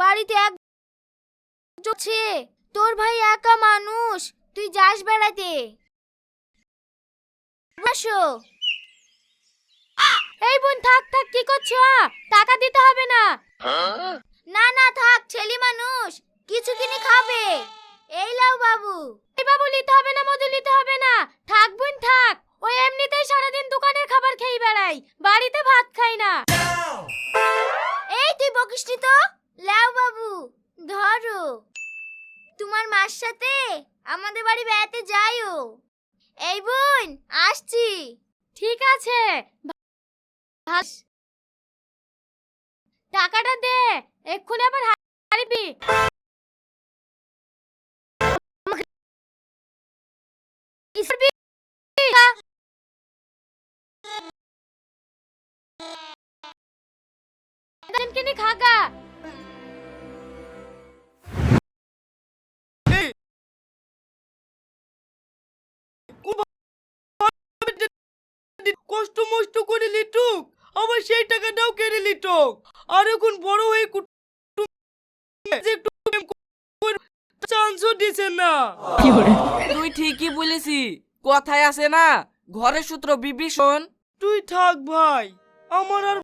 বাড়িতে এক চলছে, তোর ভাই একা মানুষ, তুই যাস বেড়াতে। আসো। এই বোন থাক থাক, কি করছো? টাকা দিতে হবে না। না না থাক, ছেলে মানুষ কিছু কিনে খাবে। এই লাও বাবু। এই বাবু নিতে হবে না, মধু নিতে হবে না, থাক বোন থাক। ওই এমনিতেই সারাদিন দোকানের খাবার খেয়ে বেড়াই, বাড়িতে ভাত খাই না। এই তুই বকিসনি তো। লাও বাবু ধরো, তোমার মার সাথে আমাদের বাড়ি বেড়াতে যাইও। এই বোন আসছি। ঠিক আছে, টাকাটা দে, এক্ষুনি আবার হারিবি। খাগা কষ্ট মষ্ট করে লিটুক, আবার সেই টাকাটাও কেড়ে লিটুক। আর এখন বড় হয়ে চান্সও দিছে না। তুই ঠিকই বলেছি, কথায় আছে না, ঘরের সূত্র বিভীষণ। তুই থাক ভাই, আমার আর